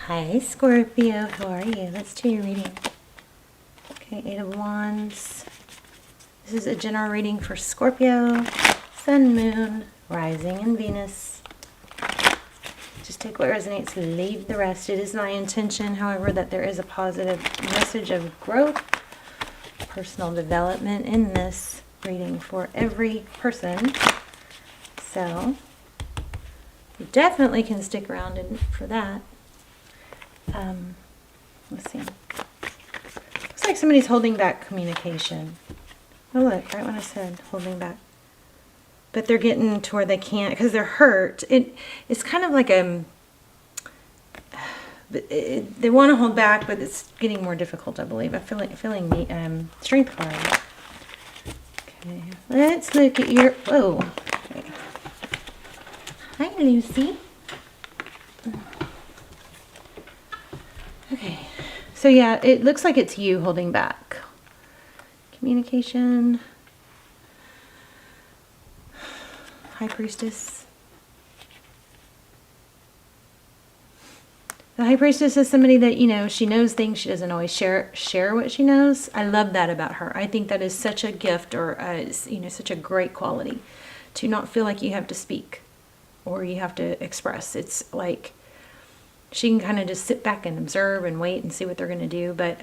Hi Scorpio, how are you? Let's do your reading. Okay, Eight of Wands. This is a general reading for Scorpio, Sun, Moon, Rising, and Venus. Just take what resonates, leave the rest. It is my intention, however, that there is a positive message of growth, personal development in this reading for every person. So, you definitely can stick around for that. Let's see. Looks like somebody's holding back communication. Oh look, right when I said holding back. But they're getting to where they can't because they're hurt. It's kind of like they want to hold back, but it's getting more difficult, I believe. I'm feeling the strength card. Okay, let's look at your. Whoa. Okay. Hi, Lucy. Okay, so yeah, it looks like it's you holding back. Communication. High Priestess. The High Priestess is somebody that, you know, she knows things. She doesn't always share what she knows. I love that about her. I think that is such a gift, or you know, such a great quality, to not feel like you have to speak or you have to express. It's like she can kind of just sit back and observe and wait and see what they're going to do. But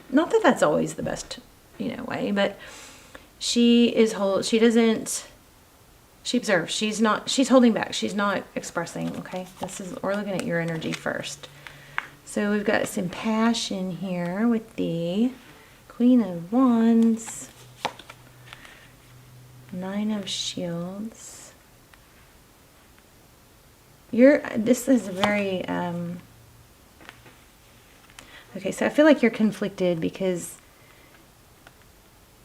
not that that's always the best, you know, way. But she observes. She's holding back. She's not expressing. Okay, we're looking at your energy first. So we've got some passion here with the Queen of Wands, Nine of Shields. This is very, okay, so I feel like you're conflicted because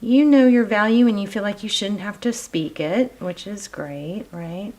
you know your value and you feel like you shouldn't have to speak it, which is great, right?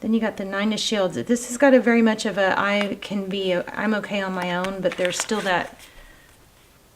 Then you got the Nine of Shields. This has got a very much of a, I'm okay on my own, but there's still that,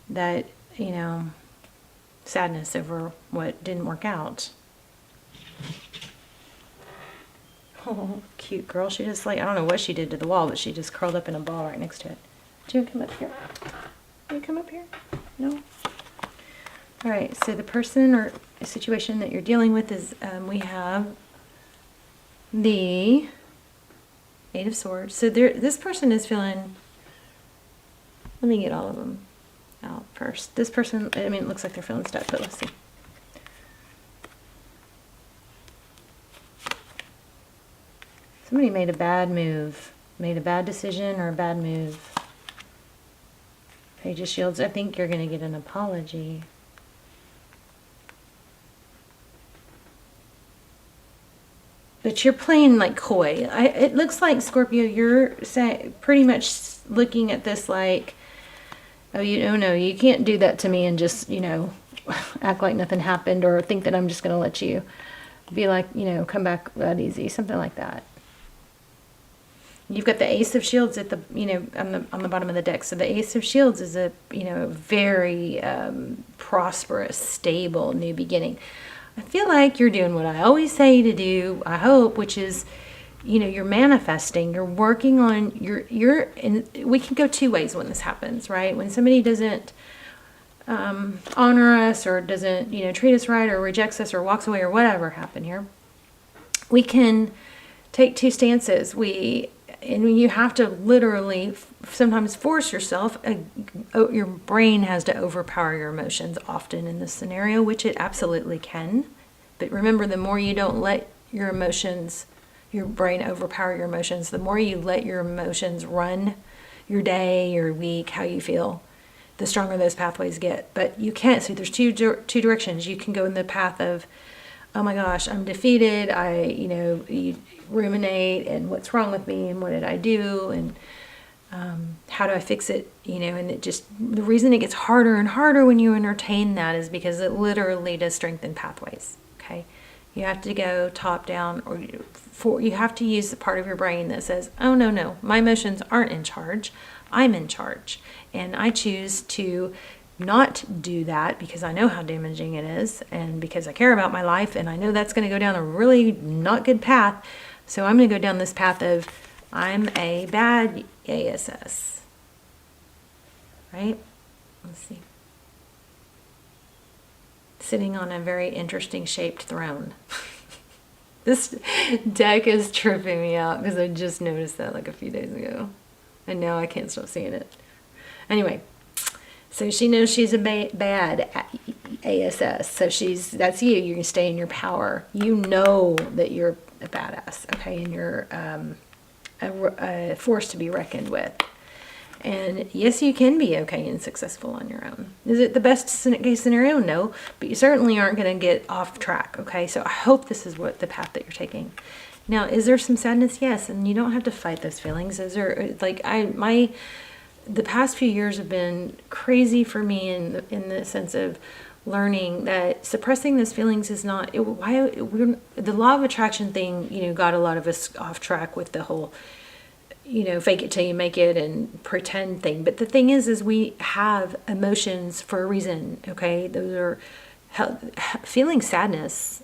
you know, sadness over what didn't work out. Oh, cute girl. She just, like, I don't know what she did to the wall, but she just curled up in a ball right next to it. Do you want to come up here? Can you come up here? No? All right, so the person or situation that you're dealing with is, we have the Eight of Swords. So this person is feeling, let me get all of them out first. This person, I mean, it looks like they're feeling stuck, but let's see. Somebody made a bad move, made a bad decision or a bad move. Page of Shields, I think you're going to get an apology. But you're playing like coy. It looks like, Scorpio, you're pretty much looking at this like, oh, no, you can't do that to me and just, you know, act like nothing happened, or think that I'm just going to let you be like, you know, come back that easy, something like that. You've got the Ace of Shields at the, you know, on the bottom of the deck. So the Ace of Shields is a, you know, very prosperous, stable new beginning. I feel like you're doing what I always say to do, I hope, which is, you know, you're manifesting, you're working on and we can go two ways when this happens, right? When somebody doesn't honor us, or doesn't, you know, treat us right, or rejects us, or walks away, or whatever happened here, we can take two stances. And you have to literally sometimes force yourself. Your brain has to overpower your emotions often in this scenario, which it absolutely can. But remember, the more you don't let your brain overpower your emotions, the more you let your emotions run your day, your week, how you feel, the stronger those pathways get. But you can't. So there's two directions. You can go in the path of, oh my gosh, I'm defeated. You ruminate, and what's wrong with me, and what did I do, and how do I fix it, you know, and the reason it gets harder and harder when you entertain that is because it literally does strengthen pathways, okay? You have to go top down, or you have to use the part of your brain that says, oh, no, my emotions aren't in charge. I'm in charge, and I choose to not do that because I know how damaging it is, and because I care about my life, and I know that's going to go down a really not good path. So I'm going to go down this path of, I'm a bad ASS. Right? Let's see. Sitting on a very interesting shaped throne. This deck is tripping me out because I just noticed that like a few days ago. And now I can't stop seeing it. Anyway, so she knows she's a bad ASS. So that's you. You're going to stay in your power. You know that you're a badass, okay? And you're a force to be reckoned with. And yes, you can be okay and successful on your own. Is it the best case scenario? No, but you certainly aren't going to get off track, okay? So I hope this is the path that you're taking. Now, is there some sadness? Yes, and you don't have to fight those feelings. Is there, like, the past few years have been crazy for me in the sense of learning that suppressing those feelings is not, the law of attraction thing, got a lot of us off track with the whole, fake it till you make it and pretend thing. But the thing is we have emotions for a reason, okay? Those are feeling sadness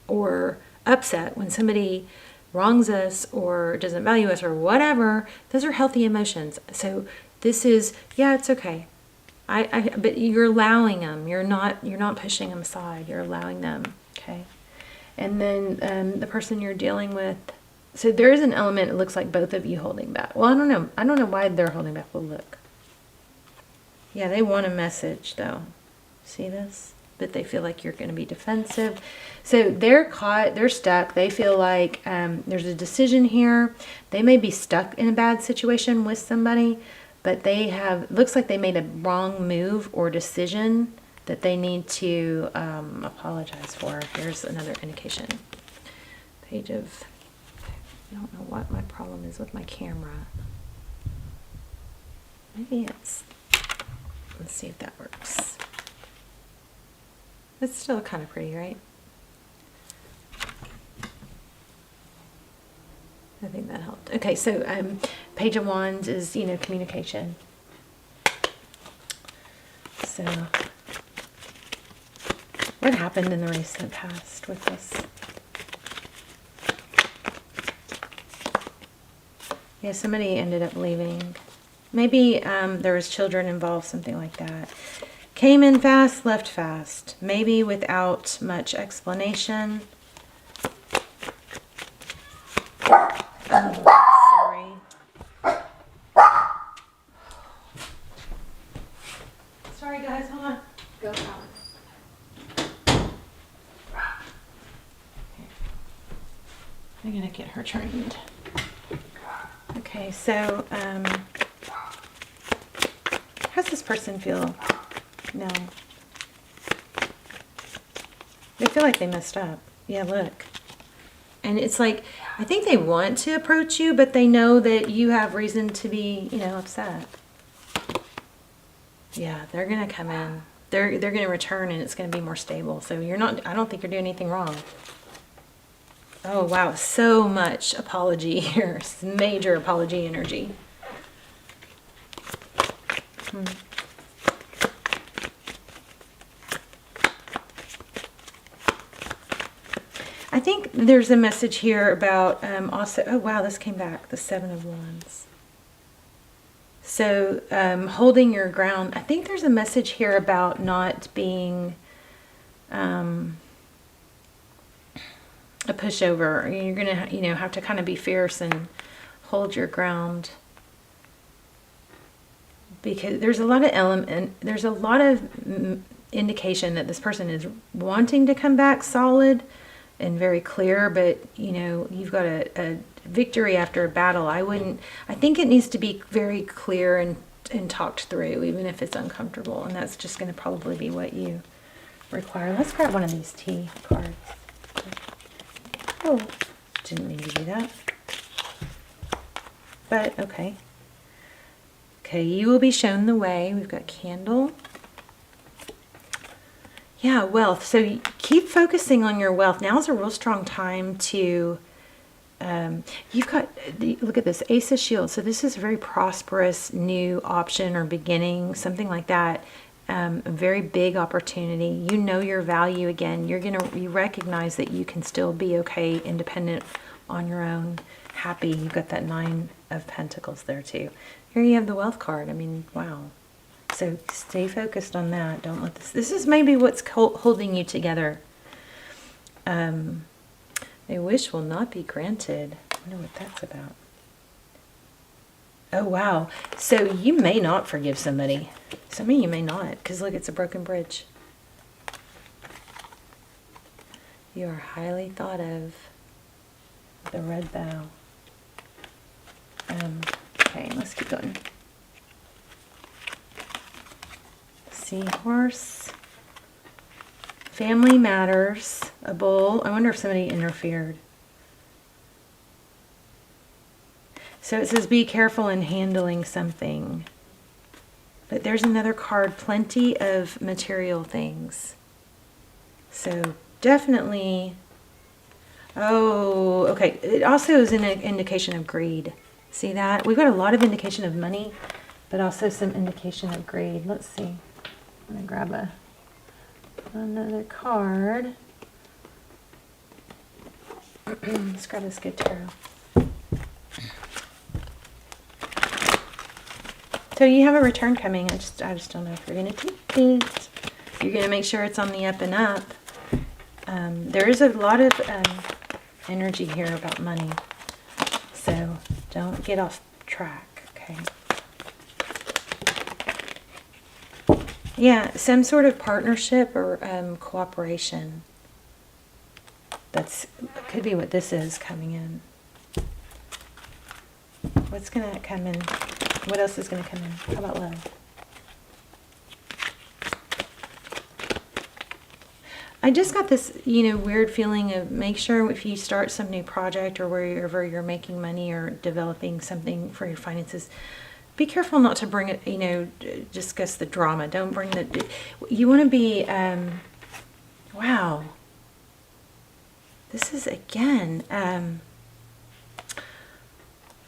or upset when somebody wrongs us or doesn't value us or whatever. Those are healthy emotions. So this is, yeah, it's okay. But you're allowing them. You're not pushing them aside. You're allowing them, okay? And then the person you're dealing with, so there is an element, it looks like both of you holding back. Well, I don't know. I don't know why they're holding back. We'll look. Yeah, they want a message, though. See this? But they feel like you're going to be defensive. So they're caught. They're stuck. They feel like there's a decision here. They may be stuck in a bad situation with somebody, but looks like they made a wrong move or decision that they need to apologize for. Here's another indication. Page of... I don't know what my problem is with my camera. Maybe let's see if that works. It's still kind of pretty, right? I think that helped. Okay, so Page of Wands is, communication. So what happened in the recent past with this? Yeah, somebody ended up leaving. Maybe there was children involved, something like that. Came in fast, left fast. Maybe without much explanation. Sorry. Sorry guys, hold on. Go out. I'm gonna get her trained. Okay, so how's this person feel? No. They feel like they messed up. Yeah, look. And it's like, I think they want to approach you, but they know that you have reason to be, upset. Yeah, they're going to come in. They're going to return and it's going to be more stable. So I don't think you're doing anything wrong. Oh, wow. So much apology here. Major apology energy. I think there's a message here about also, oh wow, this came back, the Seven of Wands. So holding your ground. I think there's a message here about not being a pushover. You're gonna, have to kind of be fierce and hold your ground, because there's a lot of indication that this person is wanting to come back solid and very clear, but you've got a victory after a battle. I think it needs to be very clear and talked through, even if it's uncomfortable, and that's just going to probably be what you require. Let's grab one of these tea cards. Oh, didn't mean to do that. But okay. Okay, you will be shown the way. We've got candle. Yeah, wealth. So keep focusing on your wealth. Now is a real strong time to, you've got, look at this, Ace of Shields. So this is a very prosperous new option or beginning, something like that. A very big opportunity. You know your value again. You recognize that you can still be okay, independent on your own. happy. You've got that 9 of Pentacles there too. Here you have the wealth card. I mean, wow. So stay focused on that. Don't let this is maybe what's holding you together. A wish will not be granted. I wonder what that's about. Oh, wow. So you may not forgive somebody. Some of you may not, because look, it's a broken bridge. You are highly thought of. The red bow. Okay, let's keep going. Seahorse. Family matters. A bull. I wonder if somebody interfered. So it says be careful in handling something. But there's another card. Plenty of material things. So definitely... Oh, okay. It also is an indication of greed. See that? We've got a lot of indication of money, but also some indication of greed. Let's see. I'm going to grab another card. Let's grab this good tarot. So you have a return coming. I just don't know if you're going to take it. You're going to make sure it's on the up and up. There is a lot of energy here about money. So don't get off track, okay? Yeah, some sort of partnership or cooperation. Could be what this is coming in. What's going to come in? What else is going to come in? How about love? I just got this, weird feeling of make sure if you start some new project or wherever you're making money or developing something for your finances, be careful not to bring it, discuss the drama. Don't bring you want to be, wow. This is, again,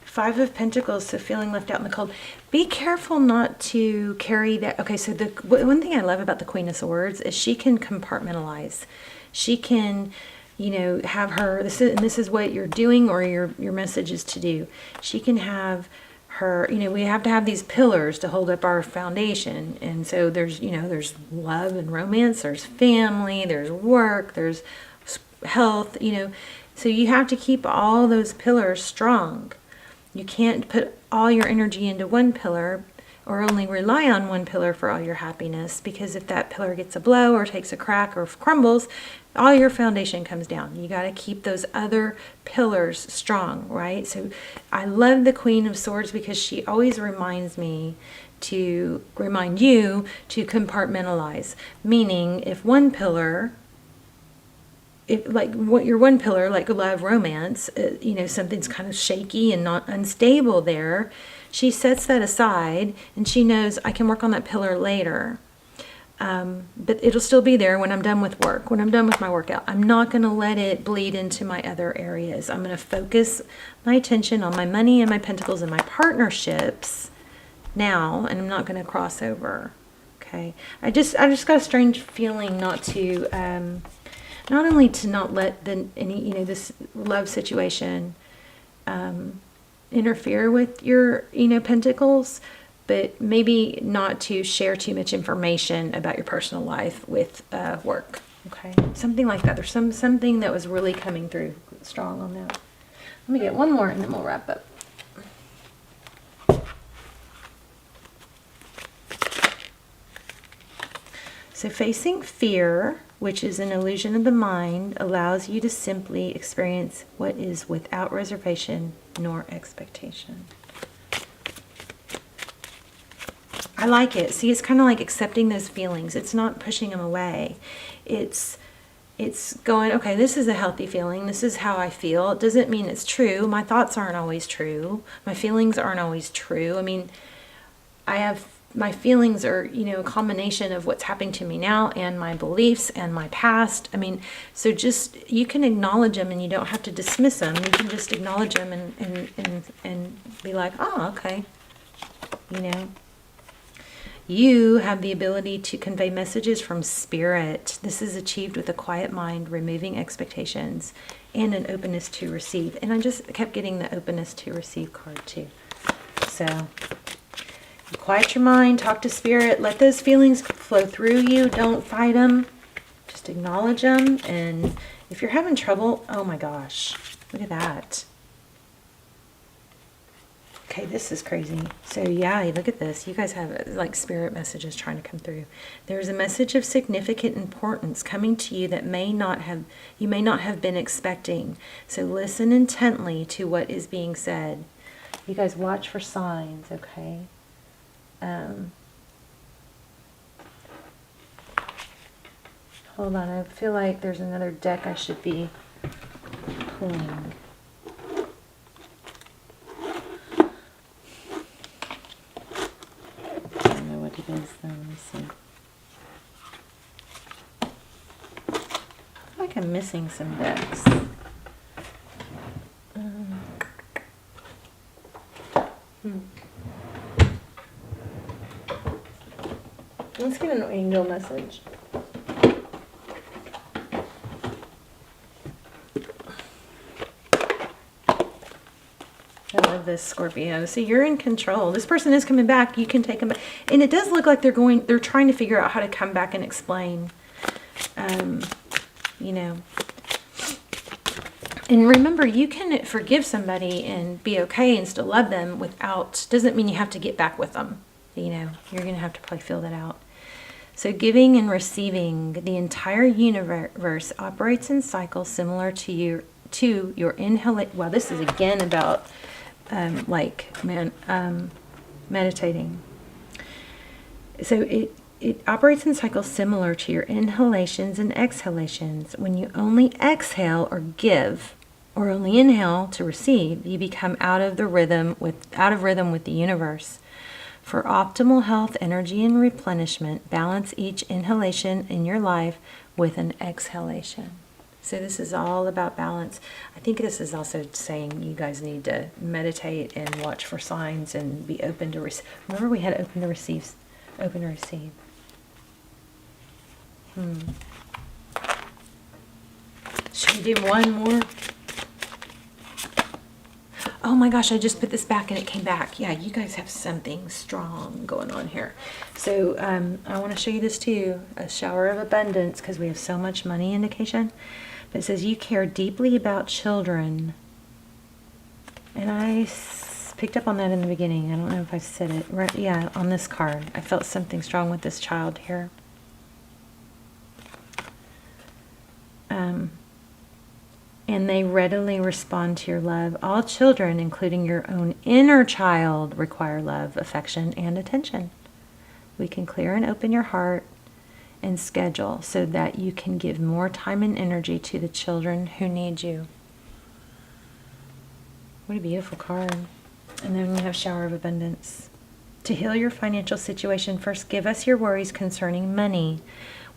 5 of Pentacles, so feeling left out in the cold. Be careful not to carry that. Okay, so the one thing I love about the Queen of Swords is she can compartmentalize. She can, have her, this is what you're doing or your message is to do. She can have her, we have to have these pillars to hold up our foundation. And so there's, there's love and romance, there's family, there's work, there's health, so you have to keep all those pillars strong. You can't put all your energy into one pillar or only rely on one pillar for all your happiness, because if that pillar gets a blow or takes a crack or crumbles, all your foundation comes down. You got to keep those other pillars strong, right? So I love the Queen of Swords because she always reminds me to remind you to compartmentalize, meaning if one pillar... your one pillar, like love, romance, something's kind of shaky and not unstable there, she sets that aside and she knows I can work on that pillar later. But it'll still be there when I'm done with work, when I'm done with my workout. I'm not going to let it bleed into my other areas. I'm going to focus my attention on my money and my pentacles and my partnerships now, and I'm not going to cross over. Okay. I just got a strange feeling not to... not only to not let this love situation interfere with your, pentacles, but maybe not to share too much information about your personal life with work. Okay, something like that. There's something that was really coming through strong on that. Let me get one more and then we'll wrap up. So facing fear, which is an illusion of the mind, allows you to simply experience what is without reservation nor expectation. I like it. See, it's kind of like accepting those feelings. It's not pushing them away. It's going, okay, this is a healthy feeling. This is how I feel. It doesn't mean it's true. My thoughts aren't always true. My feelings aren't always true. I mean, my feelings are, a combination of what's happening to me now and my beliefs and my past. I mean, so just, you can acknowledge them and you don't have to dismiss them. You can just acknowledge them and be like, oh, okay. You have the ability to convey messages from spirit. This is achieved with a quiet mind, removing expectations, and an openness to receive. And I just kept getting the openness to receive card too. So quiet your mind, talk to spirit, let those feelings flow through you. Don't fight them. Just acknowledge them. And if you're having trouble, oh my gosh, look at that. Okay, this is crazy. So yeah, look at this. You guys have like spirit messages trying to come through. There's a message of significant importance coming to you that you may not have been expecting. So listen intently to what is being said. You guys watch for signs, okay? Hold on, I feel like there's another deck I should be pulling. I don't know what it is though, let me see. I feel like I'm missing some decks. Let's get an angel message. I love this, Scorpio. So you're in control. This person is coming back. You can take them back. And it does look like they're trying to figure out how to come back and explain. You know. And remember, you can forgive somebody and be okay and still love them doesn't mean you have to get back with them. You know, you're going to have to probably feel that out. So giving and receiving, the entire universe operates in cycles similar to your inhalation. Well, this is again about meditating. So it operates in cycles similar to your inhalations and exhalations. When you only exhale or give, or only inhale to receive, you become out of rhythm with the universe. For optimal health, energy, and replenishment, balance each inhalation in your life with an exhalation. So this is all about balance. I think this is also saying you guys need to meditate and watch for signs and be open to receive. Remember we had open to receive. Open to receive. Should we do one more? Oh my gosh, I just put this back and it came back. Yeah, you guys have something strong going on here. So I want to show you this too. A shower of abundance, because we have so much money indication. But it says you care deeply about children. And I picked up on that in the beginning. I don't know if I said it right. Yeah, on this card. I felt something strong with this child here. And they readily respond to your love. All children, including your own inner child, require love, affection, and attention. We can clear and open your heart and schedule so that you can give more time and energy to the children who need you. What a beautiful card. And then we have shower of abundance. To heal your financial situation, first give us your worries concerning money.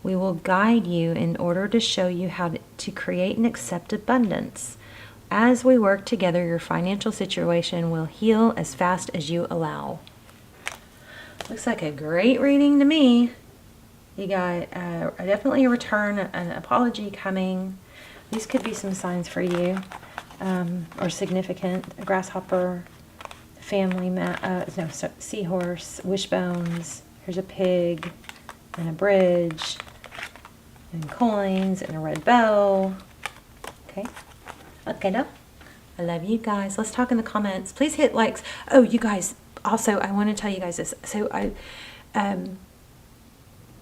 We will guide you in order to show you how to create and accept abundance. As we work together, your financial situation will heal as fast as you allow. Looks like a great reading to me. You got definitely a return, an apology coming. These could be some signs for you, or significant. A grasshopper, family, seahorse, wishbones. Here's a pig, and a bridge, and coins, and a red bow. Okay. Okay, no. I love you guys. Let's talk in the comments. Please hit likes. Oh, you guys. Also, I want to tell you guys this. So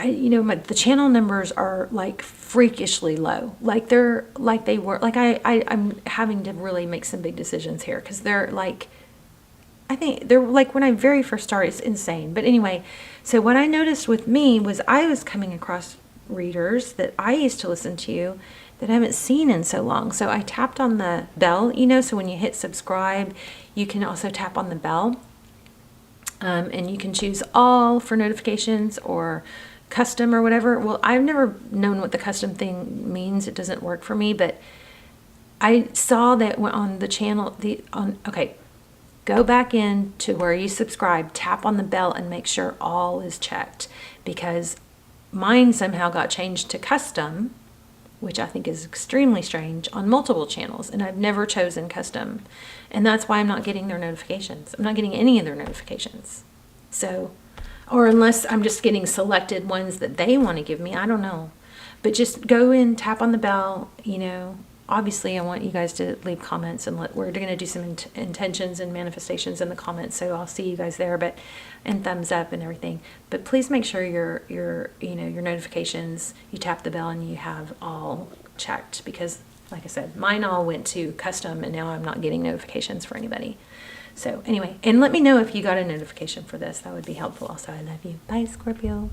the channel numbers are like freakishly low. Like I'm having to really make some big decisions here because they're like, I think they're like when I very first started, it's insane. But anyway, so what I noticed with me was I was coming across readers that I used to listen to that I haven't seen in so long. So I tapped on the bell, so when you hit subscribe, you can also tap on the bell. And you can choose all for notifications or custom or whatever. Well, I've never known what the custom thing means. It doesn't work for me, but I saw that on the channel, go back in to where you subscribe, tap on the bell, and make sure all is checked, because mine somehow got changed to custom, which I think is extremely strange, on multiple channels, and I've never chosen custom, and that's why I'm not getting their notifications. I'm not getting any of their notifications. So, or unless I'm just getting selected ones that they want to give me, I don't know. But just go in, tap on the bell, you know. Obviously, I want you guys to leave comments, and we're going to do some intentions and manifestations in the comments, so I'll see you guys there, and thumbs up and everything. But please make sure your notifications, you tap the bell and you have all checked, because like I said, mine all went to custom, and now I'm not getting notifications for anybody. So anyway, and let me know if you got a notification for this. That would be helpful also. I love you. Bye, Scorpio.